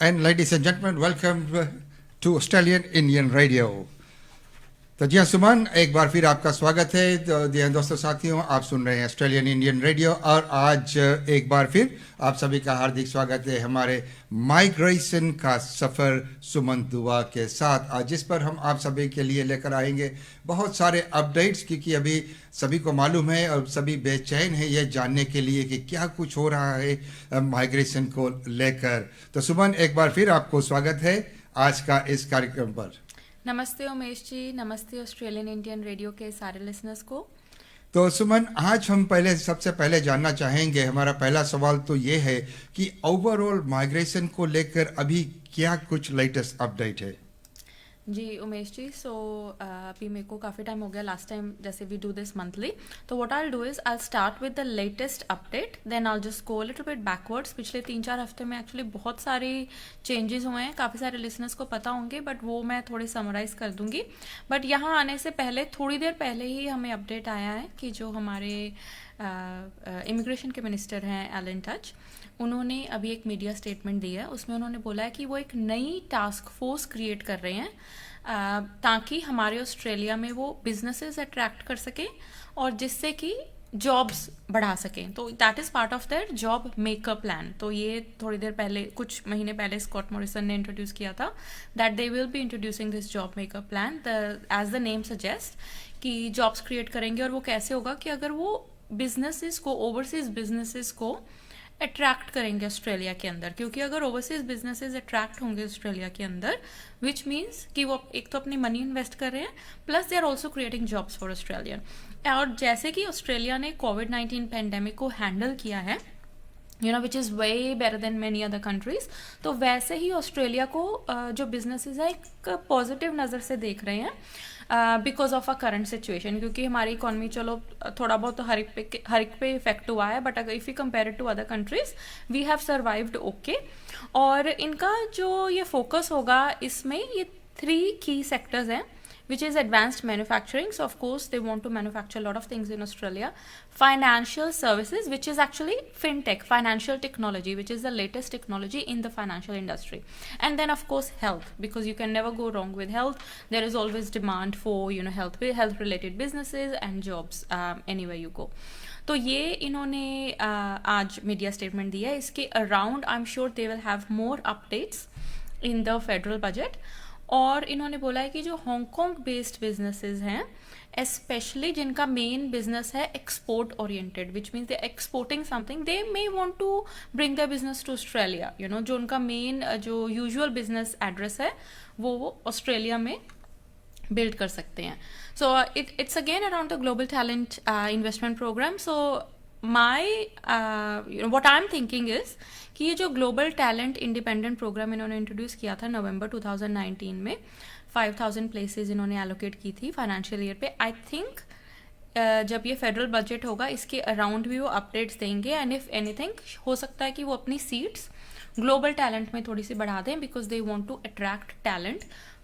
And ladies and gentlemen, welcome to Australian Indian Radio. तो जी हाँ सुमन, एक बार फिर आपका स्वागत है। तो जी हाँ दोस्तों साथियों, आप सुन रहे हैं ऑस्ट्रेलियन इंडियन रेडियो और आज एक बार फिर आप सभी का हार्दिक स्वागत है हमारे माइग्रेशन का सफ़र सुमन दुआ के साथ, आज जिस पर हम आप सभी के लिए लेकर आएंगे बहुत सारे अपडेट्स, क्योंकि अभी सभी को मालूम है और सभी बेचैन है ये जानने के लिए कि क्या कुछ हो रहा है माइग्रेशन को लेकर। तो सुमन, एक बार फिर आपको स्वागत है आज का इस कार्यक्रम पर। नमस्ते उमेश जी, नमस्ते ऑस्ट्रेलियन इंडियन रेडियो के सारे लिसनर्स को। तो सुमन, आज हम सबसे पहले जानना चाहेंगे, हमारा पहला सवाल तो ये है कि ओवरऑल माइग्रेशन को लेकर अभी क्या कुछ लेटेस्ट अपडेट है। जी उमेश जी, सो अभी मेरे को काफ़ी टाइम हो गया, लास्ट टाइम जैसे वी डू दिस मंथली, तो what I will do is I start with the latest update, then I just go little bit backwards. पिछले 3-4 हफ्ते में एक्चुअली बहुत सारे चेंजेस हुए हैं, काफ़ी सारे लिसनर्स को पता होंगे, बट वो मैं थोड़े समराइज़ कर दूंगी। बट यहाँ आने से पहले थोड़ी देर पहले ही हमें अपडेट आया है कि जो हमारे इमिग्रेशन के मिनिस्टर हैं एलन टच, उन्होंने अभी एक मीडिया स्टेटमेंट दी है। उसमें उन्होंने बोला है कि वो एक नई टास्क फोर्स क्रिएट कर रहे हैं ताकि हमारे ऑस्ट्रेलिया में वो बिजनेसेस अट्रैक्ट कर सकें और जिससे कि जॉब्स बढ़ा सकें। तो that is part of their job maker plan. तो ये थोड़ी देर पहले, कुछ महीने पहले स्कॉट मॉरिसन ने इंट्रोड्यूस किया था that they will be introducing this job maker plan. As the name suggest कि जॉब्स क्रिएट करेंगे, और वो कैसे होगा कि अगर वो बिजनेसेस को, ओवरसीज बिजनेसेस को अट्रैक्ट करेंगे ऑस्ट्रेलिया के अंदर, क्योंकि अगर ओवरसीज बिजनेसेस अट्रैक्ट होंगे ऑस्ट्रेलिया के अंदर, विच मीन्स कि वो एक तो अपनी मनी इन्वेस्ट कर रहे हैं, plus they are also creating jobs for Australian. और जैसे कि ऑस्ट्रेलिया ने कोविड-19 पैंडेमिक को हैंडल किया है, you know, which is way better than many other countries, तो वैसे ही ऑस्ट्रेलिया को जो बिजनेसेस है एक पॉजिटिव नज़र से देख रहे हैं because of a current situation. क्योंकि हमारी इकॉनमी चलो थोड़ा बहुत तो हर एक पे इफेक्ट हुआ है, बट अगर if you compare it to other countries we have survived okay. और इनका जो ये फोकस होगा, इसमें ये 3 की सेक्टर्स हैं, which is advanced manufacturing. So of course they want to manufacture a lot of things in Australia. Financial services, which is actually fintech, financial technology, which is the latest technology in the financial industry. And then of course health, because you can never go wrong with health. There is always demand for, you know, health related businesses and jobs anywhere you go. तो ये इन्होंने आज media statement दिया है। इसके around I am sure they will have more updates in the federal budget. और इन्होंने बोला है कि जो हांगकांग बेस्ड बिजनेसेस हैं, स्पेशली जिनका मेन बिजनेस है export oriented, which means they exporting something, they may want to bring the business to Australia. You know, जो उनका मेन जो यूजुअल बिजनेस एड्रेस है वो ऑस्ट्रेलिया में बिल्ड कर सकते हैं। So it's again around the global talent investment program. So what I'm thinking is कि ये जो ग्लोबल टैलेंट इंडिपेंडेंट प्रोग्राम इन्होंने इंट्रोड्यूस किया था नवंबर 2019 में, 5000 प्लेसेस इन्होंने एलोकेट की थी फाइनेंशियल ईयर पे। आई थिंक जब ये फेडरल बजट होगा इसके अराउंड भी वो अपडेट्स देंगे, एंड इफ एनीथिंग हो सकता है कि वो अपनी सीट्स ग्लोबल टैलेंट में थोड़ी सी बढ़ा दें, because they want to attract talent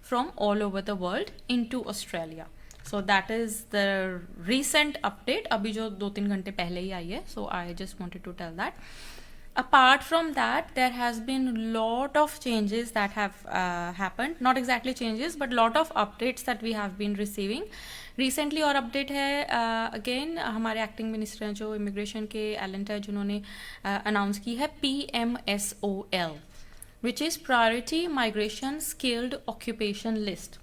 from all over the world into Australia. So that is the recent update, अभी जो 2-3 घंटे पहले ही आई है। So I just wanted to tell that. Apart from that, there has been lot of changes that have happened. Not exactly changes, but lot of updates that we have been receiving recently. और update है again हमारे acting minister हैं जो immigration के, Elon touch, उन्होंने announce की है PMSOL, which is Priority Migration Skilled Occupation List।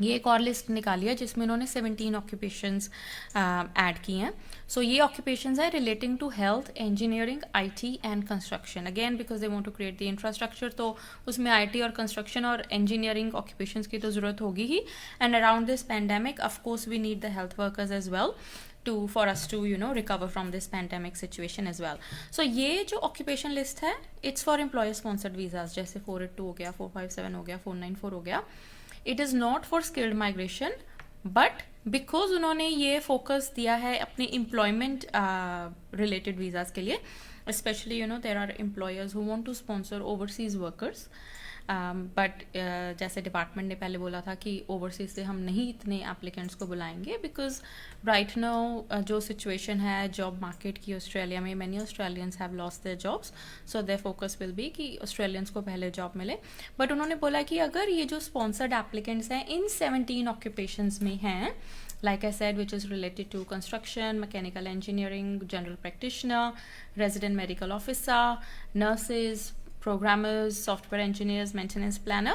ये एक और लिस्ट निकाली है जिसमें उन्होंने 17 ऑक्यूपेशंस ऐड की हैं। सो ये ऑक्यूपेशंस है relating to health, engineering, IT and construction. Again because they want to create the infrastructure, तो उसमें आईटी और कंस्ट्रक्शन और इंजीनियरिंग ऑक्यूपेशंस की तो ज़रूरत होगी ही। And around this pandemic of course we need the health workers as well for us to, you know, recover from this pandemic situation as well. So ये जो occupation list है, it's for employer sponsored visas, जैसे 482 हो गया, 457 हो गया, 494 हो गया। It is not for skilled migration, but because उन्होंने ये फोकस दिया है अपने एम्प्लॉयमेंट रिलेटेड वीज़ाज के लिए, especially there are employers who want to sponsor overseas workers. But जैसे डिपार्टमेंट ने पहले बोला था कि ओवरसीज से हम नहीं इतने एप्लीकेंट्स को बुलाएंगे, बिकॉज राइट नाउ जो सिचुएशन है जॉब मार्केट की ऑस्ट्रेलिया में, many Australians have lost their jobs, so their focus will be कि ऑस्ट्रेलियंस को पहले जॉब मिले. बट उन्होंने बोला कि अगर ये जो स्पॉन्सर्ड एप्लीकेंट्स हैं इन 17 ऑक्यूपेशंस में हैं, like I said, which is related to construction, mechanical engineering, general practitioner, resident medical officer, nurses, programmers, software engineers, maintenance planner,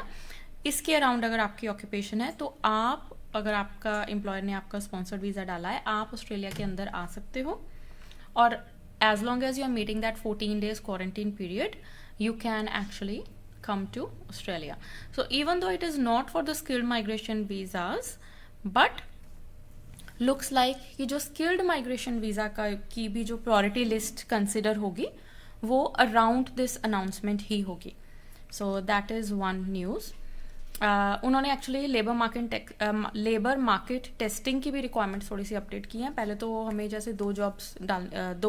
इसके अराउंड अगर आपकी ऑक्यूपेशन है तो आप, अगर आपका एम्प्लॉयर ने आपका स्पॉन्सर्ड वीज़ा डाला है, आप ऑस्ट्रेलिया के अंदर आ सकते हो. और as long as you are meeting that 14 days quarantine period, you can actually come to Australia. So even though it is not for the skilled migration visas, but looks like कि जो skilled migration visa की भी जो priority list consider होगी वो around this announcement ही होगी. सो that is one news. उन्होंने actually labour market testing की भी रिक्वायरमेंट्स थोड़ी सी अपडेट की हैं. पहले तो हमें जैसे दो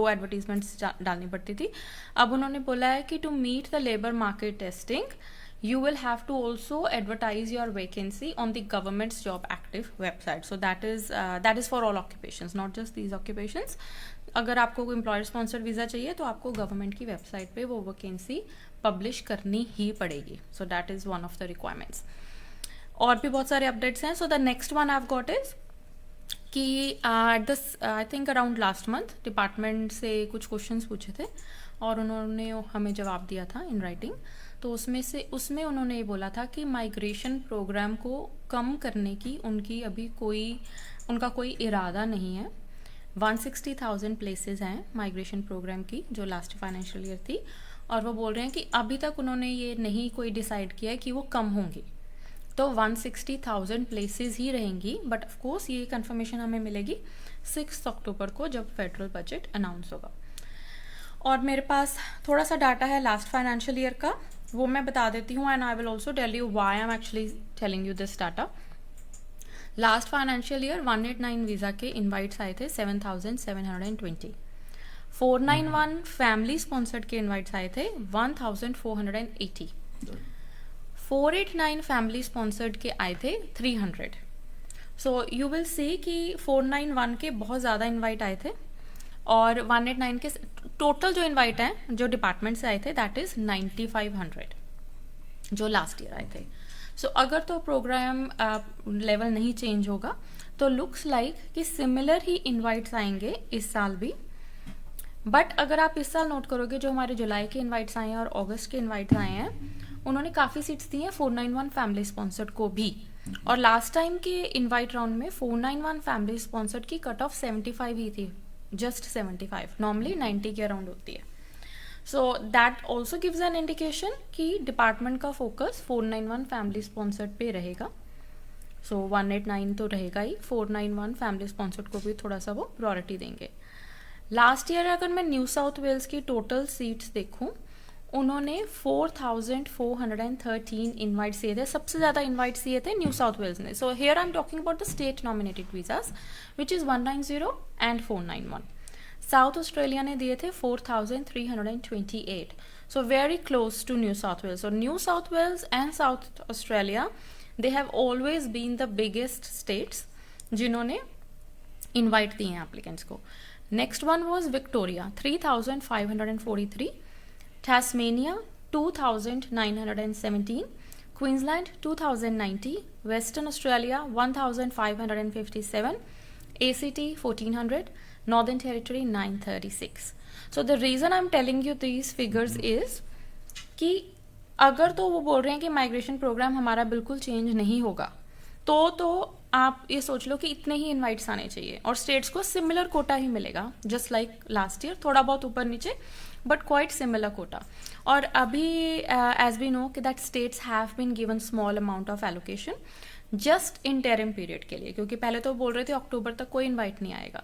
एडवर्टीजमेंट्स डालनी पड़ती थी. अब उन्होंने बोला है कि to meet the labour market testing you will have to also advertise your vacancy on the government's job active website. So that is for all occupations, not just these occupations. अगर आपको कोई एम्प्लॉयर स्पॉन्सर्ड वीज़ा चाहिए तो आपको government की website पे वो vacancy publish करनी ही पड़ेगी. So that is one of the requirements. और भी बहुत सारे अपडेट्स हैं. So the next one I have got is कि I think around last month department से कुछ क्वेश्चंस पूछे थे और उन्होंने हमें जवाब दिया था इन राइटिंग. तो उसमें उन्होंने ये बोला था कि माइग्रेशन प्रोग्राम को कम करने की उनका कोई इरादा नहीं है. 160,000 प्लेसेस हैं माइग्रेशन प्रोग्राम की जो लास्ट फाइनेंशियल ईयर थी, और वो बोल रहे हैं कि अभी तक उन्होंने ये नहीं कोई डिसाइड किया है कि वो कम होंगी. तो 160,000 प्लेसेस ही रहेंगी. बट ऑफ कोर्स ये कंफर्मेशन हमें मिलेगी 6 अक्टूबर को जब फेडरल बजट अनाउंस होगा. और मेरे पास थोड़ा सा डाटा है लास्ट फाइनेंशियल ईयर का, वो मैं बता देती हूँ and I will also tell you why I am actually telling you this data. Last financial year 189 visa के इनवाइट्स आए थे 7,720. 491 फैमिली स्पॉन्सर्ड के इनवाइट्स आए थे 1,480. 489 फैमिली स्पॉन्सर्ड के आए थे 300. सो यू विल सी कि 491 के बहुत ज़्यादा इनवाइट आए थे और 189 के टोटल जो इनवाइट हैं जो डिपार्टमेंट से आए थे दैट इज़ 9,500 जो लास्ट ईयर आए थे. सो अगर तो प्रोग्राम लेवल नहीं चेंज होगा तो लुक्स लाइक कि सिमिलर ही इनवाइट्स आएंगे इस साल भी. बट अगर आप इस साल नोट करोगे जो हमारे जुलाई के इनवाइट्स आए हैं और अगस्त के इनवाइट्स आए हैं, उन्होंने काफ़ी सीट्स दी हैं 491 फैमिली स्पॉन्सर्ड को भी. और लास्ट टाइम के इनवाइट राउंड में 491 फैमिली स्पॉन्सर्ड की कट ऑफ 75 ही थी, जस्ट 75. नॉर्मली 90 के अराउंड होती है. So that also gives an indication कि डिपार्टमेंट का फोकस 491 फैमिली स्पॉन्सर्ड पे रहेगा. सो 189 तो रहेगा ही, 491 फैमिली स्पॉन्सर्ड को भी थोड़ा सा वो प्रायोरिटी देंगे. लास्ट ईयर अगर मैं न्यू साउथ वेल्स की टोटल सीट्स देखूं, उन्होंने 4,413 इन्वाइट्स दिए थे. सबसे ज़्यादा इन्वाइट्स दिए थे न्यू साउथ वेल्स ने. So here I am talking about the state nominated visas which is 190 and 491. South Australia ने दिए थे 4,328. So very close to New South Wales. और New South Wales and South Australia they have always been the biggest states जिन्होंने invite दिए हैं applicants को. Next one was Victoria 3,543. Tasmania 2,917, Queensland 2,090, Western Australia 1,557, ACT 1,400, Northern Territory 936. So the reason I'm telling you these figures is कि अगर तो वो बोल रहे हैं कि माइग्रेशन प्रोग्राम हमारा बिल्कुल चेंज नहीं होगा तो आप ये सोच लो कि इतने ही इनवाइट्स आने चाहिए और स्टेट्स को सिमिलर कोटा ही मिलेगा जस्ट लाइक लास्ट ईयर, थोड़ा बहुत ऊपर नीचे बट क्वाइट सिमिलर कोटा. और अभी एज वी नो कि that states have been given small amount of allocation. Just interim period के लिए, क्योंकि पहले तो बोल रहे थे अक्टूबर तक कोई इनवाइट नहीं आएगा,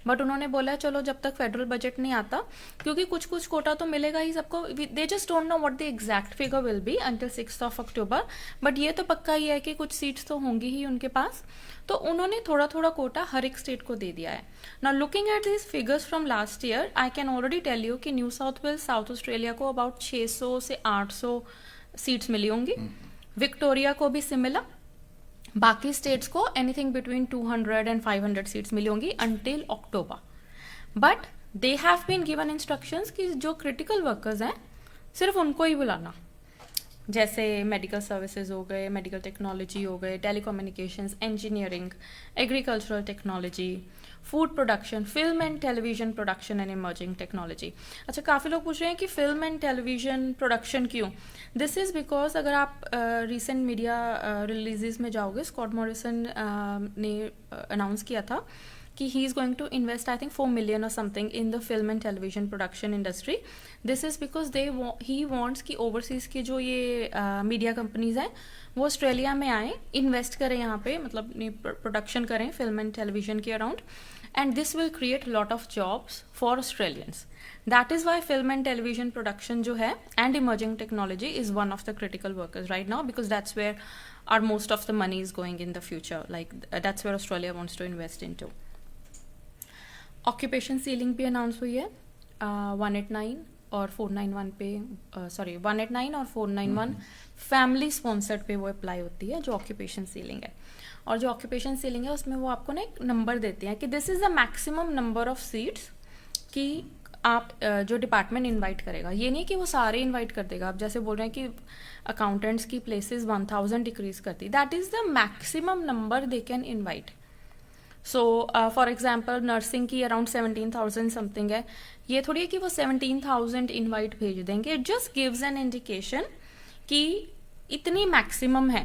बट उन्होंने बोला चलो जब तक फेडरल बजट नहीं आता, क्योंकि कुछ कुछ कोटा तो मिलेगा ही सबको, they just don't know what the exact figure will be until 6th of October, but ये तो पक्का ही है कि कुछ सीट्स तो होंगी ही उनके पास, तो उन्होंने थोड़ा थोड़ा कोटा हर एक स्टेट को दे दिया है. Now looking at this figures from last year, I can already tell you कि New South Wales, South Australia को अबाउट 600 से 800 सीट्स मिली होंगी, विक्टोरिया को भी सिमिलर, बाकी स्टेट्स को एनीथिंग बिटवीन 200 and 500 सीट्स मिली होंगी अंटिल अक्टूबर. But they have been given instructions कि जो क्रिटिकल वर्कर्स हैं सिर्फ उनको ही बुलाना, जैसे मेडिकल सर्विसेज हो गए, मेडिकल टेक्नोलॉजी हो गए, telecommunications, engineering, agricultural technology, food production, film and television production and emerging technology. अच्छा, काफ़ी लोग पूछ रहे हैं कि फिल्म एंड टेलीविजन प्रोडक्शन क्यों. दिस इज़ बिकॉज अगर आप रिसेंट मीडिया रिलीजेस में जाओगे, स्कॉट मॉरिसन ने अनाउंस किया था कि he is going to invest I think 4 million or something in the film and television production industry. This is because he wants कि overseas की जो ये मीडिया कंपनीज हैं वो ऑस्ट्रेलिया में आए, इन्वेस्ट करें यहाँ पे, मतलब प्रोडक्शन करें फिल्म एंड टेलीविजन के around, and this will create lot of jobs for Australians. That is why film and television production जो है and emerging technology is one of the critical workers right now, because that's where are most of the money is going in the future, like that's where Australia wants to invest into. Occupation ceiling भी announce हुई है 189 और 491 पे, 189 और 491 family sponsored पे वो apply होती है जो ऑक्यूपेशन सीलिंग है. और जो ऑक्यूपेशन सीलिंग है उसमें वो आपको ना एक नंबर देते हैं कि this is the maximum number of seats कि आप जो डिपार्टमेंट इनवाइट करेगा. ये नहीं कि वो सारे इनवाइट कर देगा. आप जैसे बोल रहे हैं कि अकाउंटेंट्स की प्लेसेस 1000 डिक्रीज करती, that is the maximum number they can invite. So for example nursing की अराउंड 17,000 समथिंग है, ये थोड़ी है कि वो 17,000 इनवाइट भेज देंगे. It just gives an indication कि इतनी मैक्सिमम है,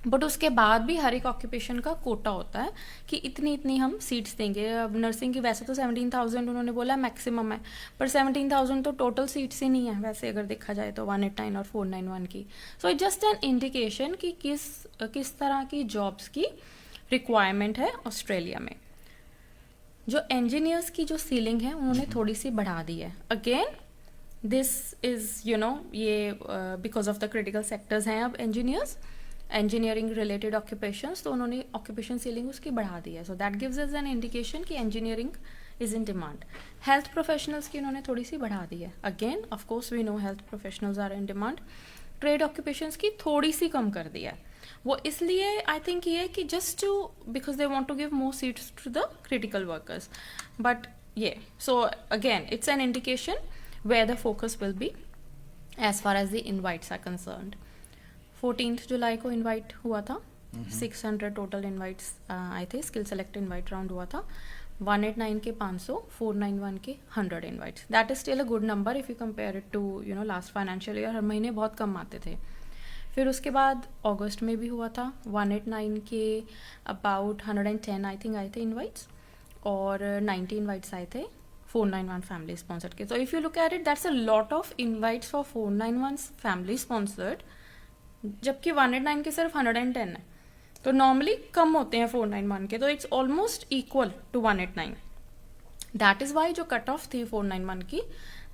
बट उसके बाद भी हर एक ऑक्यूपेशन का कोटा होता है कि इतनी इतनी हम सीट्स देंगे. अब नर्सिंग की वैसे तो 17,000 उन्होंने बोला मैक्सिमम है, पर 17,000 तो टोटल सीट्स ही नहीं है वैसे अगर देखा जाए तो 189 और 491 की. So it just an indication कि किस तरह की जॉब्स की रिक्वायरमेंट है ऑस्ट्रेलिया में. जो इंजीनियर्स की जो सीलिंग है उन्होंने थोड़ी सी बढ़ा दी है. अगेन दिस इज़ ये because of the critical sectors हैं अब इंजीनियरिंग रिलेटेड ऑक्यूपेशंस, तो उन्होंने ऑक्यूपेशन सीलिंग उसकी बढ़ा दी है. So that gives us an indication कि engineering is in demand. Health professionals की उन्होंने थोड़ी सी बढ़ा दी है. Again of course we know health professionals are in demand. Trade occupations की थोड़ी सी कम कर दी है. वो इसलिए आई थिंक ये कि just to because they want to give more seats to the critical workers. But ये so again it's an indication where the focus will be as far as the invites are concerned. 14th जुलाई को invite हुआ था, 600 total invites आए थे. Skill select invite round हुआ था. 189 के 500, 491 के 100 invites. That is still a good number if you compare it to last financial year. हर महीने बहुत कम आते थे. फिर उसके बाद अगस्त में भी हुआ था. 189 के अबाउट 110 आई थिंक आए थे इनवाइट्स, और 90 इनवाइट्स आए थे 491 फैमिली स्पॉन्सर्ड के. तो if you look at it that's a lot of invites for 491 family sponsored, जबकि 189 के सिर्फ 110 है. तो नॉर्मली कम होते हैं 491 के, तो it's almost equal to 189. That is why जो कट ऑफ थी 491 की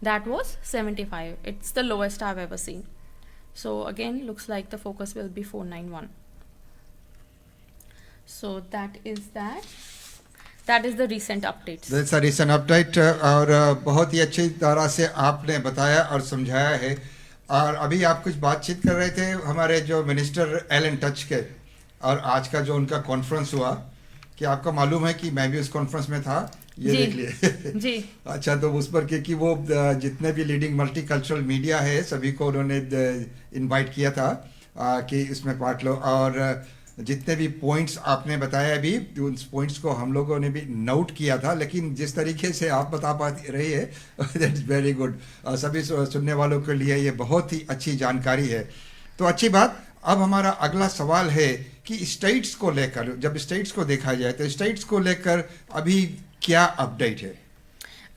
that was 75. It's the lowest I have ever seen. So again looks like the focus will be 491. So that is the recent updates. That's a recent update और बहुत ही अच्छी तरह से आपने बताया और समझाया है. और अभी आप कुछ बातचीत कर रहे थे हमारे जो मिनिस्टर एलन टच के, और आज का जो उनका कॉन्फ्रेंस हुआ, कि आपको मालूम है कि मैं भी उस कॉन्फ्रेंस में था, ये देख लिए जी. अच्छा, तो उस पर कि वो जितने भी लीडिंग मल्टीकल्चरल मीडिया है सभी को उन्होंने इनवाइट किया था कि इसमें पार्ट लो. और जितने भी पॉइंट्स आपने बताया अभी, उन पॉइंट्स को हम लोगों ने भी नोट किया था, लेकिन जिस तरीके से आप बता पा रही है दैट इज़ वेरी गुड. सभी सुनने वालों के लिए ये बहुत ही अच्छी जानकारी है. तो अच्छी बात. अब हमारा अगला सवाल है कि स्टेट्स को लेकर, जब स्टेट्स को देखा जाए तो स्टेट्स को लेकर अभी क्या अपडेट है?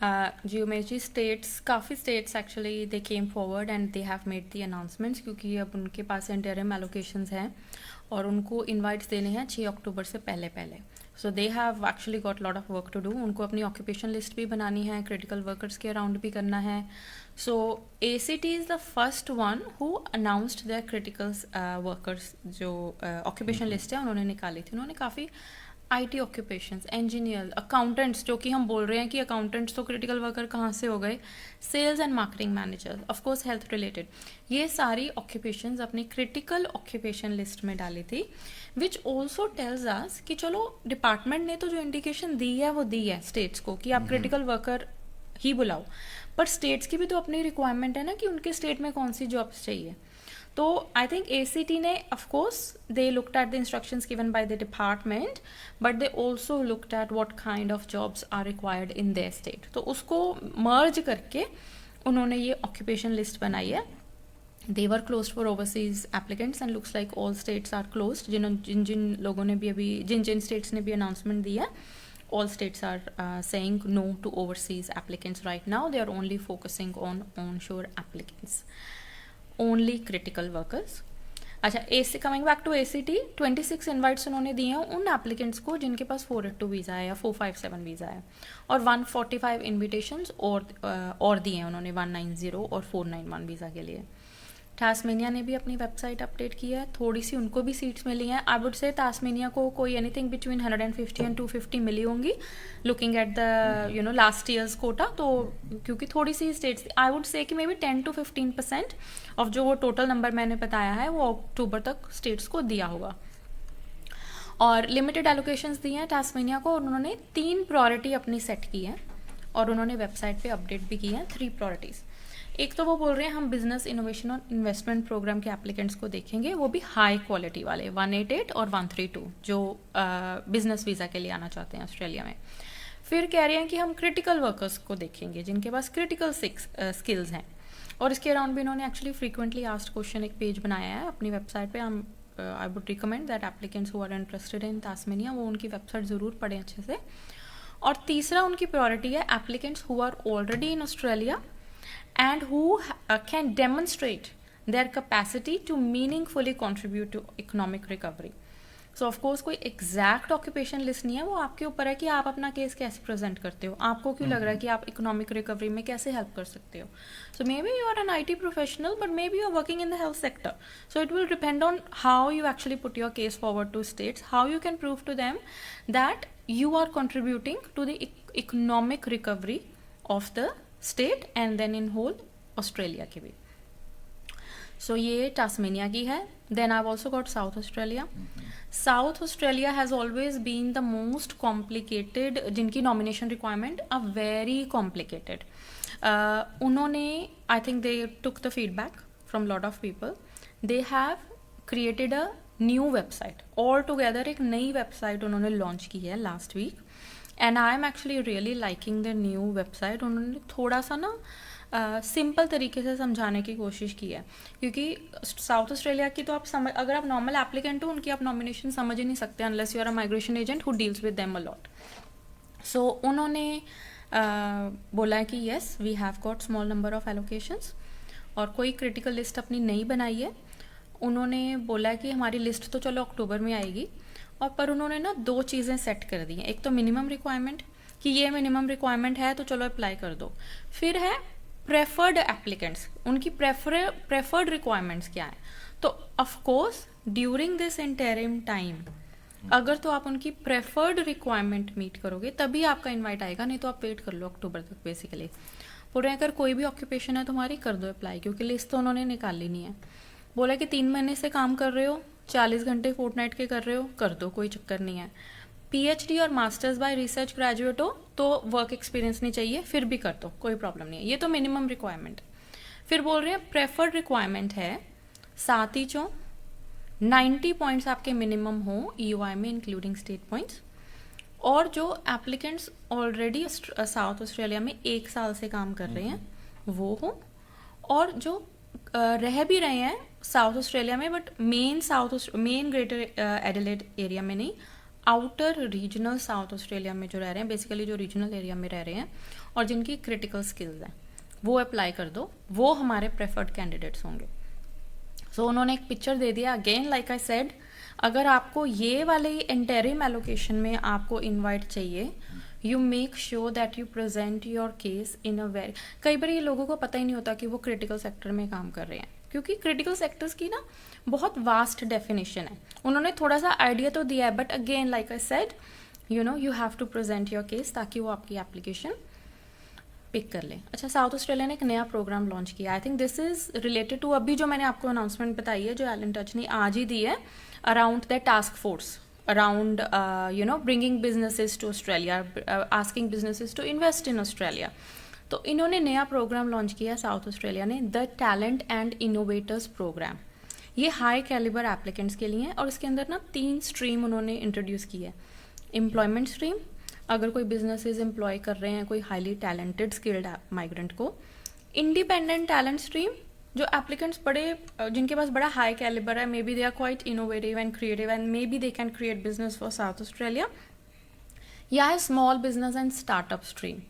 जी उमेश जी, स्टेट्स काफ़ी states actually they came forward and they have made the announcements, क्योंकि अब उनके पास इंटरिम एलोकेशंस हैं और उनको इनवाइट्स देने हैं 6 अक्टूबर से पहले पहले. So they have actually got lot of work to do. उनको अपनी ऑक्यूपेशन लिस्ट भी बनानी है, क्रिटिकल वर्कर्स के अराउंड भी करना है. So ACT is the first one who announced their critical workers. जो ऑक्यूपेशन लिस्ट है उन्होंने निकाली थी. उन्होंने काफ़ी IT ऑक्यूपेशंस, इंजीनियर, अकाउंटेंट्स, जो कि हम बोल रहे हैं कि अकाउंटेंट्स तो क्रिटिकल वर्कर कहाँ से हो गए, sales and marketing manager, of course health related, ये सारी ऑक्यूपेशंस अपनी क्रिटिकल ऑक्यूपेशन लिस्ट में डाली थी. विच ऑल्सो टेल्स अस कि चलो डिपार्टमेंट ने तो जो इंडिकेशन दी है वो दी है स्टेट्स को कि आप क्रिटिकल वर्कर ही बुलाओ, पर स्टेट्स की भी तो अपनी रिक्वायरमेंट है ना कि उनके स्टेट में कौन सी जॉब्स चाहिए. तो आई थिंक ACT ने of course they looked at the instructions given by the department, but they also looked at what kind of jobs are required in their state. तो उसको मर्ज करके उन्होंने ये ऑक्यूपेशन लिस्ट बनाई है. They were closed for overseas applicants and looks like all states are closed. जिन लोगों ने भी अभी जिन स्टेट्स ने भी अनाउंसमेंट दी है, all states are saying no to overseas applicants right now. They are only focusing on onshore applicants, only critical workers. अच्छा, coming back to ACT, 26 invites उन्होंने दिए हैं उन एप्लीकेंट्स को जिनके पास 482 वीज़ा है या 457 वीज़ा है, और 145 इन्विटेशंस और दिए हैं उन्होंने 190 और 491 वीज़ा के लिए. टास्मेनिया ने भी अपनी वेबसाइट अपडेट की है, थोड़ी सी उनको भी सीट्स मिली हैं. आई वुड से टास्मेनिया को कोई एनीथिंग बिटवीन 150 एंड 250 मिली होंगी, looking at the last year's quota. तो क्योंकि थोड़ी सी स्टेट्स, आई वुड से कि मे बी 10 to 15% ऑफ जो वो टोटल नंबर मैंने बताया है वो अक्टूबर तक स्टेट्स को दिया होगा. और लिमिटेड एलोकेशंस दी हैं टास्मेनिया को, और उन्होंने 3 प्रायोरिटी अपनी सेट की है और उन्होंने वेबसाइट पे अपडेट भी की है 3 प्रायोरिटीज़. एक तो वो बोल रहे हैं हम बिजनेस इनोवेशन और इन्वेस्टमेंट प्रोग्राम के एप्लीकेंट्स को देखेंगे, वो भी हाई क्वालिटी वाले 188 और 132 जो बिजनेस वीज़ा के लिए आना चाहते हैं ऑस्ट्रेलिया में. फिर कह रहे हैं कि हम क्रिटिकल वर्कर्स को देखेंगे जिनके पास क्रिटिकल स्किल्स हैं, और इसके अराउंड भी इन्होंने एक्चुअली फ्रीक्वेंटली आस्क्ड क्वेश्चन एक पेज बनाया है अपनी वेबसाइट पे. I would recommend that applicants who are interested in Tasmania वो उनकी वेबसाइट ज़रूर पढ़ें अच्छे से. और तीसरा उनकी प्रायोरिटी है applicants who are already in Australia and who can demonstrate their capacity to meaningfully contribute to economic recovery. So of course कोई exact occupation list नहीं है, वो आपके ऊपर है कि आप अपना केस कैसे प्रेजेंट करते हो, आपको क्यों लग रहा है कि आप इकोनॉमिक रिकवरी में कैसे हेल्प कर सकते हो. So maybe you are an IT professional, but maybe you are working in the health sector. So it will depend on how you actually put your case forward to states, how you can prove to them that you are contributing to the economic recovery of the state and then in whole Australia की भी. सो ये Tasmania की है. Then I have also got South Australia. South Australia has always been the most complicated, जिनकी nomination requirement a very complicated. उन्होंने I think they took the feedback from lot of people. They have created a new website all together. एक नई website उन्होंने launch की है last week, and I am actually really liking the new website. उन्होंने थोड़ा सा ना simple तरीके से समझाने की कोशिश की है, क्योंकि साउथ ऑस्ट्रेलिया की तो आप समझ, अगर आप नॉर्मल एप्लीकेंट हो उनकी आप नॉमिनेशन समझ ही नहीं सकते unless you are a migration agent who deals with them a lot. So उन्होंने बोला है कि yes we have got small number of allocations, और कोई क्रिटिकल लिस्ट अपनी नहीं बनाई है. उन्होंने बोला है कि हमारी लिस्ट तो चलो अक्टूबर में आएगी, और पर उन्होंने ना 2 चीज़ें सेट कर दी हैं. एक तो मिनिमम रिक्वायरमेंट कि ये मिनिमम रिक्वायरमेंट है तो चलो अप्लाई कर दो. फिर है प्रेफर्ड एप्लीकेंट्स, उनकी प्रेफर्ड रिक्वायरमेंट्स क्या है. तो of course during this interim time अगर तो आप उनकी प्रेफर्ड रिक्वायरमेंट मीट करोगे तभी आपका इन्वाइट आएगा, नहीं तो आप वेट कर लो अक्टूबर तक. बेसिकली बोल रहे हैं अगर कोई भी ऑक्यूपेशन है तुम्हारी कर दो अप्लाई, क्योंकि लिस्ट तो उन्होंने निकाली नहीं है. बोला कि 3 महीने से काम कर रहे हो, 40 घंटे फोर्टनाइट के कर रहे हो, कर दो, कोई चक्कर नहीं है. PhD और मास्टर्स बाय रिसर्च ग्रेजुएट हो तो वर्क एक्सपीरियंस नहीं चाहिए, फिर भी कर दो, कोई प्रॉब्लम नहीं है. ये तो मिनिमम रिक्वायरमेंट. फिर बोल रहे हैं प्रेफर्ड रिक्वायरमेंट है 7 ही 90 पॉइंट्स आपके मिनिमम हो EOI में इंक्लूडिंग स्टेट पॉइंट्स, और जो एप्लीकेंट्स ऑलरेडी साउथ ऑस्ट्रेलिया में 1 साल से काम कर रहे हैं वो हो, और जो रह भी रहे हैं साउथ ऑस्ट्रेलिया में but main greater Adelaide area में नहीं, आउटर रीजनल साउथ ऑस्ट्रेलिया में जो रह रहे हैं, बेसिकली जो रीजनल एरिया में रह रहे हैं, और जिनकी क्रिटिकल स्किल्स हैं वो अप्लाई कर दो, वो हमारे प्रेफर्ड कैंडिडेट्स होंगे। सो उन्होंने एक पिक्चर दे दिया। अगेन लाइक आई सेड, अगर आपको ये वाले इंटरिम एलोकेशन में आपको इनवाइट चाहिए, you make sure that you present your case in a very, कई बार ये लोगों को पता ही नहीं होता कि वो क्रिटिकल सेक्टर में काम कर रहे हैं, क्योंकि क्रिटिकल सेक्टर्स की ना बहुत वास्ट डेफिनेशन है। उन्होंने थोड़ा सा आइडिया तो दिया है, but again like I said, you know you have to present your case ताकि वो आपकी एप्लीकेशन पिक कर ले। अच्छा, साउथ ऑस्ट्रेलिया ने एक नया प्रोग्राम लॉन्च किया। I think this is related to अभी जो मैंने आपको अनाउंसमेंट बताई है, जो एलन टच ने आज ही दी है, around the task force, around you know bringing businesses to Australia, asking businesses to invest in Australia. तो इन्होंने नया प्रोग्राम लॉन्च किया साउथ ऑस्ट्रेलिया ने, the talent and innovators programme. ये हाई कैलिबर एप्लीकेंट्स के लिए है, और इसके अंदर ना 3 स्ट्रीम उन्होंने इंट्रोड्यूस की है। एम्प्लॉयमेंट स्ट्रीम, अगर कोई बिजनेसेस एम्प्लॉय कर रहे हैं कोई हाईली टैलेंटेड स्किल्ड माइग्रेंट को। इंडिपेंडेंट टैलेंट स्ट्रीम, जो एप्लीकेंट्स बड़े, जिनके पास बड़ा हाई कैलिबर है, maybe they are quite innovative and creative and maybe they can create business for South Australia. या है small business and startup stream,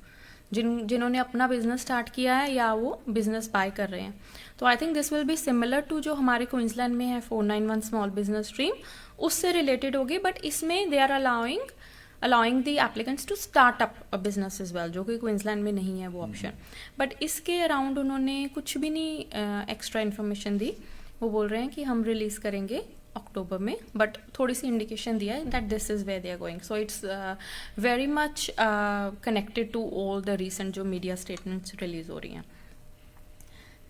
जिन्होंने अपना बिजनेस स्टार्ट किया है या वो बिजनेस बाय कर रहे हैं। तो I think this will be similar to जो हमारे क्वींसलैंड में है 491 स्मॉल बिजनेस स्ट्रीम, उससे रिलेटेड होगी, बट इसमें they are allowing the applicants to start up a business as well, जो कि क्वींसलैंड में नहीं है वो ऑप्शन। बट इसके अराउंड उन्होंने कुछ भी नहीं एक्स्ट्रा इन्फॉर्मेशन दी। वो बोल रहे हैं कि हम रिलीज करेंगे अक्टूबर में, बट थोड़ी सी इंडिकेशन दिया है that this is where they are going. So it's very much connected to all the recent जो मीडिया स्टेटमेंट्स रिलीज हो रही हैं।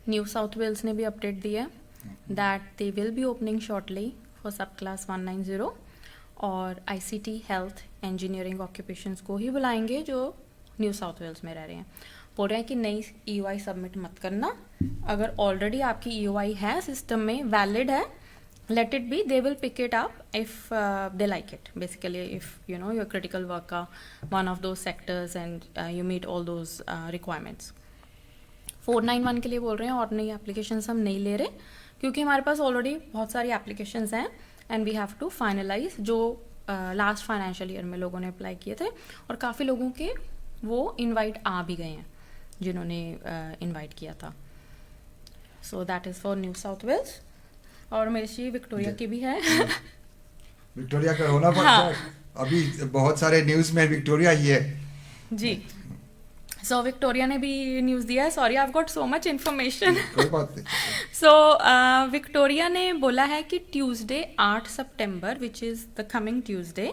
न्यू साउथ वेल्स ने भी अपडेट दिया है that they will B opening shortly for सब क्लास 190, और आईसीटी, हेल्थ, इंजीनियरिंग ऑक्यूपेशंस को ही बुलाएंगे जो न्यू साउथ वेल्स में रह रहे हैं। बोल रहे हैं कि नई ईओआई सबमिट मत करना, अगर ऑलरेडी आपकी ईओआई है सिस्टम में, वैलिड है, let it be, they will pick it up if they like it, basically if you know your critical work one of those sectors and you meet all those requirements। 491 के लिए बोल रहे हैं और नई applications हम नहीं ले रहे, क्योंकि हमारे पास ऑलरेडी बहुत सारी एप्लीकेशंस हैं and we have to finalise जो लास्ट फाइनेंशियल ईयर में लोगों ने अप्लाई किए थे, और काफ़ी लोगों के वो इनवाइट आ भी गए हैं जिन्होंने इनवाइट किया था। So that is for New South Wales. और मेरी विक्टोरिया की भी है। विक्टोरिया का होना पड़ता है। अभी बहुत सारे न्यूज़ में विक्टोरिया ही है जी। सो विक्टोरिया ने भी न्यूज़ दिया है। Sorry, I have got so much information. कोई बात नहीं। सो विक्टोरिया ने बोला है कि ट्यूसडे 8 सितंबर, which is the coming Tuesday,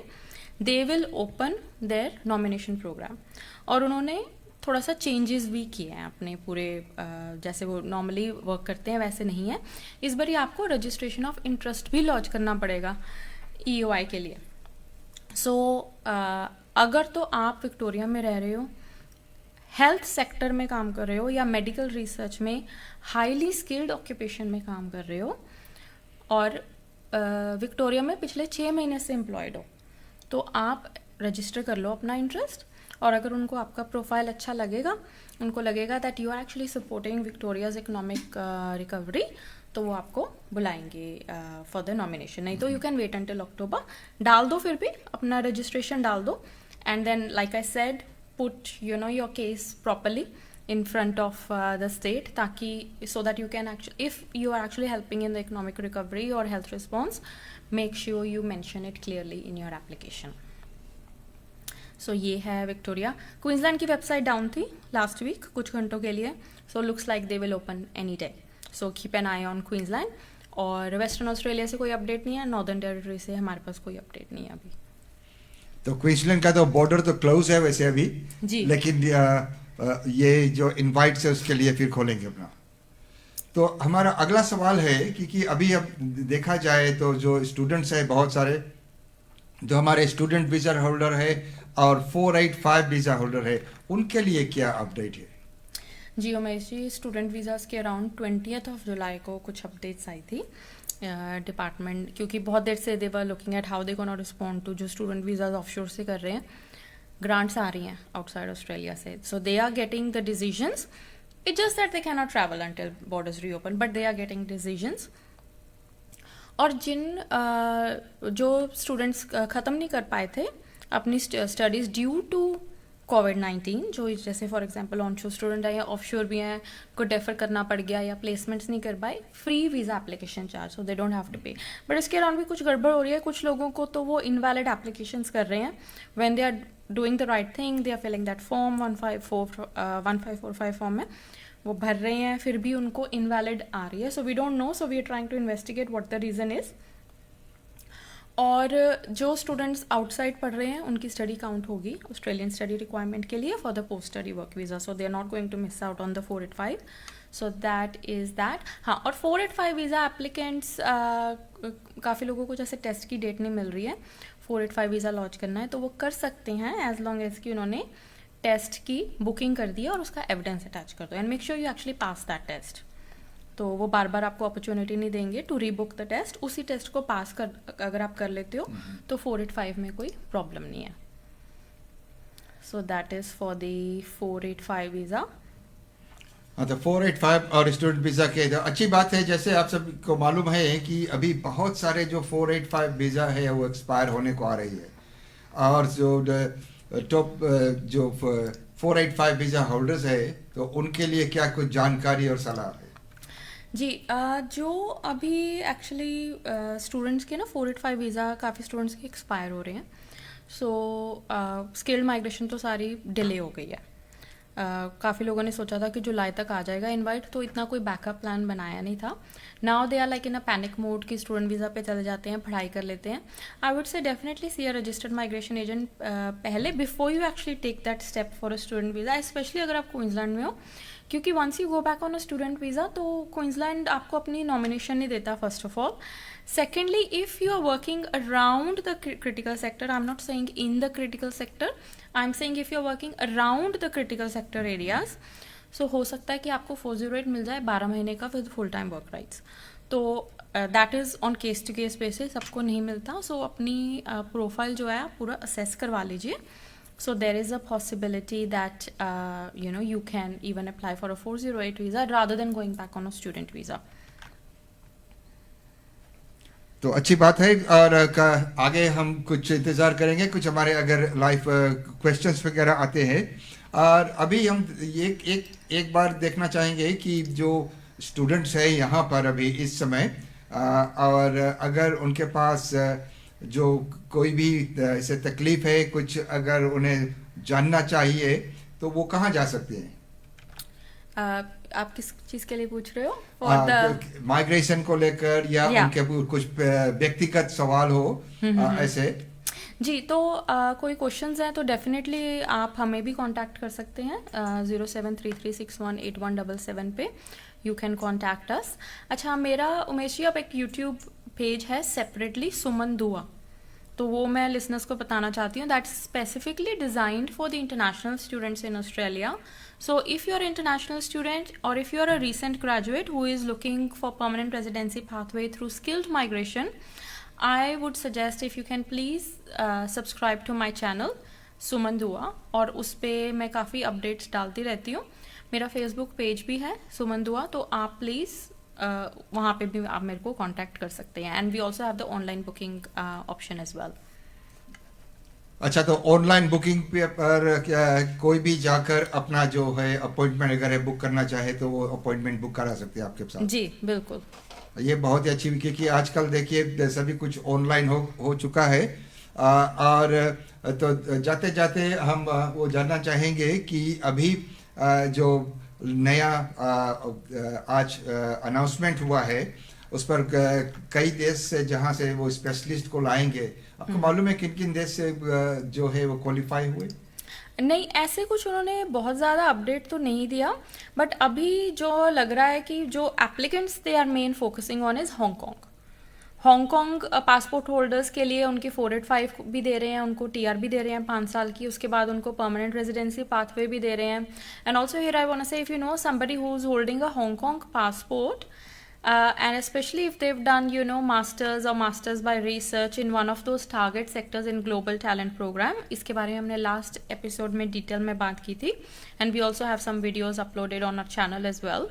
they will open their nomination programme. और उन्होंने थोड़ा सा चेंजेस भी किए हैं अपने पूरे, जैसे वो नॉर्मली वर्क करते हैं वैसे नहीं है। इस बार आपको रजिस्ट्रेशन ऑफ इंटरेस्ट भी लॉन्च करना पड़ेगा ईओआई के लिए। सो अगर तो आप विक्टोरिया में रह रहे हो, हेल्थ सेक्टर में काम कर रहे हो, या मेडिकल रिसर्च में हाईली स्किल्ड ऑक्यूपेशन में काम कर रहे हो, और विक्टोरिया में पिछले 6 महीने से एम्प्लॉयड हो, तो आप रजिस्टर कर लो अपना इंटरेस्ट। और अगर उनको आपका प्रोफाइल अच्छा लगेगा, उनको लगेगा that you are actually supporting Victoria's economic recovery, तो वो आपको बुलाएंगे फॉर द नॉमिनेशन। नहीं तो you can wait until October. डाल दो, फिर भी अपना रजिस्ट्रेशन डाल दो, and then like I said, put you know your case properly in front of the state, ताकि so that you can actually, if you are actually helping in the economic recovery or health response, make sure you mention it clearly in your application. So ये है Victoria. Queensland की website down थी last week कुछ घंटों के लिए, so looks like they will open any day, so keep an eye on Queensland। और western Australia से कोई अपडेट नहीं है, नॉर्दर्न टेरिटरी से हमारे पास कोई अपडेट नहीं है अभी। तो क्वींसलैंड का तो बॉर्डर तो क्लोज है वैसे अभी जी, लेकिन ये जो इनवाइट्स है उसके लिए फिर खोलेंगे अपना। तो हमारा अगला सवाल है कि अभी अब देखा जाए तो जो स्टूडेंट्स है बहुत सारे, जो हमारे स्टूडेंट वीज़ा होल्डर है और 485 वीज़ा होल्डर है, उनके लिए क्या अपडेट है? जी उमेश जी, स्टूडेंट वीज़ाज़ के अराउंड 20 जुलाई को कुछ अपडेट्स आई थी डिपार्टमेंट, क्योंकि बहुत देर से they were looking at how they gonna respond to जो स्टूडेंट वीज़ाज़ ऑफशोर से कर रहे हैं, ग्रांट्स आ रही हैं आउटसाइड ऑस्ट्रेलिया से, so they are getting the decisions. It's just that they can not travel until borders reopen, but they are getting decisions. और जिन जो स्टूडेंट्स ख़त्म नहीं कर पाए थे अपनी स्टडीज़ ड्यू टू कोविड-19 जो जैसे फॉर एग्जांपल ऑनशोर स्टूडेंट है या ऑफशोर भी हैं, को डेफर करना पड़ गया या प्लेसमेंट्स नहीं कर पाए, free visa application charge, so they don't have to pay. But इसके अराउंड भी कुछ गड़बड़ हो रही है कुछ लोगों को, तो वो इनवैलिड एप्लीकेशंस कर रहे हैं when they are doing the right thing, they are filling that form 1545 form में वो भर रहे हैं, फिर भी उनको इनवैलिड आ रही है। So we don't know, so we are trying to investigate what the reason is. और जो स्टूडेंट्स आउटसाइड पढ़ रहे हैं उनकी स्टडी काउंट होगी ऑस्ट्रेलियन स्टडी रिक्वायरमेंट के लिए for the post study work visa, so they are not going to miss out on the 485। So that is that. हाँ, और 485 वीज़ा एप्लीकेंट्स काफ़ी लोगों को जैसे टेस्ट की डेट नहीं मिल रही है, 485 वीज़ा लॉन्च करना है तो वो कर सकते हैं एज लॉन्ग एज कि उन्होंने टेस्ट की बुकिंग कर दी है और उसका एविडेंस अटैच कर दो, and make sure you actually pass that test. तो वो बार बार आपको अपॉर्चुनिटी नहीं देंगे टू रीबुक द टेस्ट, उसी टेस्ट को पास कर अगर आप कर लेते हो तो 485 में कोई प्रॉब्लम नहीं है। So that is for the 485 visa. हाँ, तो 485 और स्टूडेंट वीज़ा के तो अच्छी बात है, जैसे आप सबको मालूम है कि अभी बहुत सारे जो 485 वीज़ा है वो एक्सपायर होने को आ रही है, और जो टॉप जो 485 वीज़ा होल्डर्स है तो उनके लिए क्या कुछ जानकारी और सलाह है? जी, जो अभी एक्चुअली स्टूडेंट्स के ना 485 वीज़ा काफ़ी स्टूडेंट्स के एक्सपायर हो रहे हैं, सो स्किल्ड माइग्रेशन तो सारी डिले हो गई है। काफ़ी लोगों ने सोचा था कि जुलाई तक आ जाएगा इनवाइट, तो इतना कोई बैकअप प्लान बनाया नहीं था। Now they are like in a panic mode कि स्टूडेंट वीज़ा पे चले जाते हैं, पढ़ाई कर लेते हैं। I would say definitely see a registered migration agent पहले, before you actually take that step for a student visa, specially अगर आप क्वींसलैंड में हो, क्योंकि once you go back on a student visa तो क्वींसलैंड आपको अपनी नॉमिनेशन नहीं देता first of all. Secondly, if you are working around the critical sector, I'm not saying in the critical sector, I'm saying if you are working around the critical sector areas, so हो सकता है कि आपको 408 मिल जाए 12 महीने का with full time work rights. तो that is on case to case basis, सबको नहीं मिलता। सो अपनी प्रोफाइल जो है आप पूरा असेस करवा लीजिए। So there is a possibility that you can even apply for a 408 visa rather than going back on a student visa. तो अच्छी बात है, और आगे हम कुछ इंतज़ार करेंगे, कुछ हमारे अगर लाइव क्वेश्चंस वगैरह आते हैं। और अभी हम एक बार देखना चाहेंगे कि जो स्टूडेंट्स हैं यहाँ पर अभी इस समय, और अगर उनके पास जो कोई भी ऐसे तकलीफ है, कुछ अगर उन्हें जानना चाहिए तो वो कहाँ जा सकते हैं? आप किस चीज़ के लिए पूछ रहे हो? फॉर द माइग्रेशन को लेकर या उनके कुछ व्यक्तिगत सवाल हो ऐसे? जी, तो कोई क्वेश्चंस हैं तो डेफिनेटली आप हमें भी कांटेक्ट कर सकते हैं 0733618177 पे, यू कैन कांटेक्ट अस। अच्छा, मेरा उमेश जी अब एक यूट्यूब पेज है सेपरेटली, सुमन दुआ, तो वो मैं लिसनर्स को बताना चाहती हूँ, that's specifically designed for the international students in Australia. So if you're an international student or if you're a recent graduate who is looking for permanent residency pathway through skilled migration, I would suggest if you can please subscribe to my channel सुमन दुआ, और उस पर मैं काफ़ी updates डालती रहती हूँ। मेरा फेसबुक पेज भी है सुमन दुआ, तो आप प्लीज़ वहाँ पे भी आप मेरे को कांटेक्ट कर सकते हैं, and we also have the online booking option as well. अच्छा, तो ऑनलाइन बुकिंग पे पर क्या कोई भी जाकर अपना जो है अपॉइंटमेंट अगर है बुक करना चाहे तो वो अपॉइंटमेंट बुक करा सकते हैं आपके साथ? जी बिल्कुल, ये बहुत ही अच्छी, क्योंकि आजकल देखिए सभी कुछ ऑनलाइन हो चुका है। और तो जाते जाते हम वो जानना चाहेंगे कि अभी जो नया आज अनाउंसमेंट हुआ है उस पर कई देश से जहाँ से वो स्पेशलिस्ट को लाएंगे, आपको मालूम है किन किन देश से जो है वो क्वालिफाई हुए? नहीं, ऐसे कुछ उन्होंने बहुत ज़्यादा अपडेट तो नहीं दिया, बट अभी जो लग रहा है कि जो applicants they are main focusing on is Hong Kong passport holders के लिए उनकी 485 भी दे रहे हैं, उनको टीआर भी दे रहे हैं 5 साल की, उसके बाद उनको परमानेंट रेजिडेंसी पाथवे भी दे रहे हैं। And also here I want to say, if you know somebody who is holding a Hong Kong passport, and especially if they've done masters or masters by research in one of those target sectors in global talent program, इसके बारे में हमने last episode में detail में बात की थी, and we also have some videos uploaded on our channel as well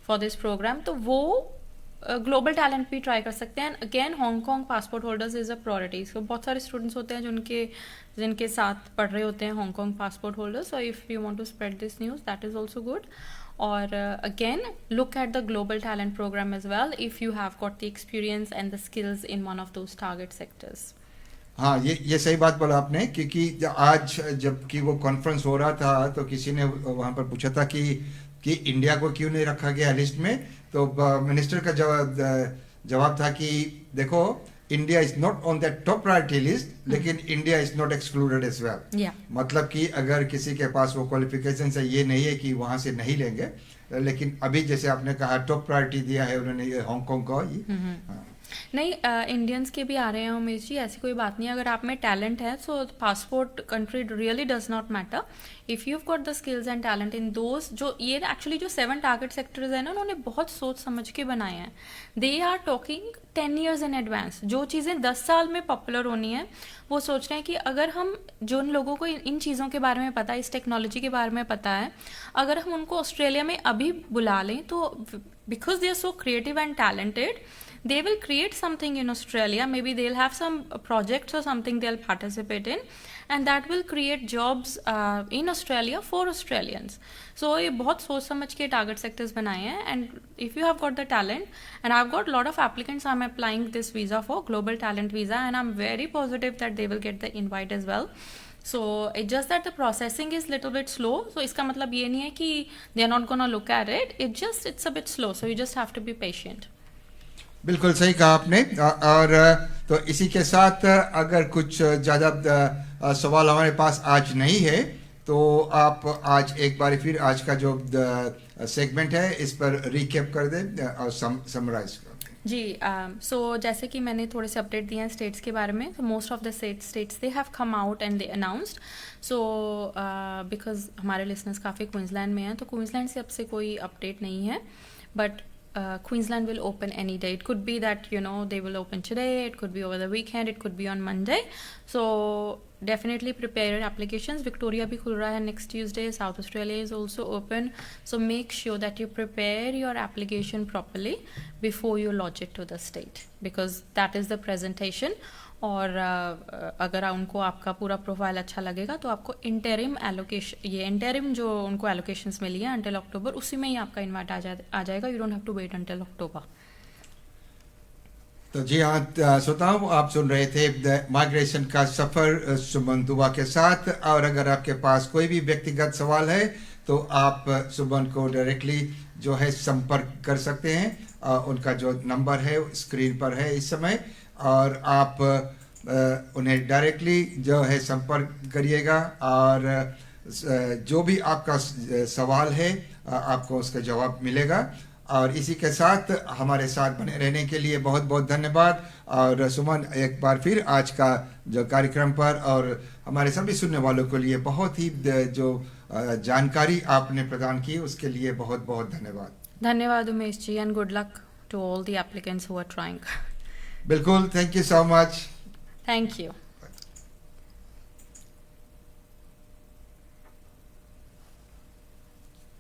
for this program। तो वो ग्लोबल टैलेंट भी ट्राई कर सकते हैं. Again Hong Kong passport holders is a priority. So बहुत सारे स्टूडेंट्स होते हैं जिनके साथ पढ़ रहे होते हैं Hong Kong passport holders. So if you want to spread this news, that is also good. और again look at the global talent program as well if you have got the experience and the skills in one of those target sectors. हाँ, ये सही बात बोला आपने, क्योंकि आज जबकि वो कॉन्फ्रेंस हो रहा था तो किसी ने वहाँ पर पूछा था कि इंडिया को क्यों नहीं रखा गया लिस्ट में. तो मिनिस्टर का जवाब था कि देखो, India is not on that top priority list, लेकिन India is not excluded as well. मतलब कि अगर किसी के पास वो क्वालिफिकेशन है, ये नहीं है कि वहाँ से नहीं लेंगे, लेकिन अभी जैसे आपने कहा टॉप प्रायोरिटी दिया है उन्होंने हांगकांग को. हाँ. नहीं, इंडियंस के भी आ रहे हैं उमेश जी, ऐसी कोई बात नहीं. अगर आप में टैलेंट है so passport country really does not matter. If you got the skills and talent in those, जो ये एक्चुअली जो 7 टारगेट सेक्टर्स है ना, उन्होंने बहुत सोच समझ के बनाए हैं. They are talking 10 years in advance. जो चीज़ें 10 साल में पॉपुलर होनी है, वो सोच रहे हैं कि अगर हम जो उन लोगों को इन चीज़ों के बारे में पता है, इस टेक्नोलॉजी के बारे में पता है, अगर हम उनको ऑस्ट्रेलिया में अभी बुला लें तो because they are so creative and talented, they will create something in Australia. Maybe they'll have some projects or something they'll participate in, and that will create jobs in Australia for Australians. So ये बहुत सोच समझ के target sectors बनाए हैं. And if you have got the talent, and I've got a lot of applicants I'm applying this visa for, global talent visa, and I'm very positive that they will get the invite as well. So it's just that the processing is little bit slow. So इसका मतलब ये नहीं है कि they are not gonna look at it. It's a bit slow. So you just have to be patient. बिल्कुल सही कहा आपने. और तो इसी के साथ अगर कुछ ज़्यादा सवाल हमारे पास आज नहीं है, तो आप आज एक बार फिर आज का जो सेगमेंट है इस पर रिकैप कर दें और समराइज कर दें. जी, सो जैसे कि मैंने थोड़े से अपडेट दिए हैं स्टेट्स के बारे में. Most of the states they have come out and they announced. So because हमारे लिसनर्स काफ़ी क्वींसलैंड में हैं, तो क्वींसलैंड से अब से कोई अपडेट नहीं है. But Queensland will open any day. It could be that, they will open today, it could be over the weekend, it could be on Monday. So definitely prepare your applications. Victoria bhi khul raha hai next Tuesday. South Australia is also open. So make sure that you prepare your application properly before you lodge it to the state, because that is the presentation. और अगर उनको आपका पूरा profile अच्छा लगेगा तो आपको interim allocation, ये इंटरिम जो उनको एलोकेशंस मिली है अंटिल अक्टूबर, उसी में ही आपका इन्वाइट आ जाएगा. You don't have to wait until October. तो जी हाँ श्रोताओं, आप सुन रहे थे माइग्रेशन का सफ़र सुमन दुआ के साथ. और अगर आपके पास कोई भी व्यक्तिगत सवाल है तो आप सुमन को डायरेक्टली जो है संपर्क कर सकते हैं. उनका जो नंबर है स्क्रीन पर है इस समय, और आप उन्हें डायरेक्टली जो है संपर्क करिएगा. और जो भी आपका सवाल है आपको उसका जवाब मिलेगा. और इसी के साथ हमारे साथ बने रहने के लिए बहुत बहुत धन्यवाद. और सुमन, एक बार फिर आज का जो कार्यक्रम पर और हमारे सभी सुनने वालों के लिए बहुत ही जो जानकारी आपने प्रदान की उसके लिए बहुत बहुत धन्यवाद. धन्यवाद Umesh ji, and good luck to all the applicants who are trying. बिल्कुल, thank you so much. Thank you.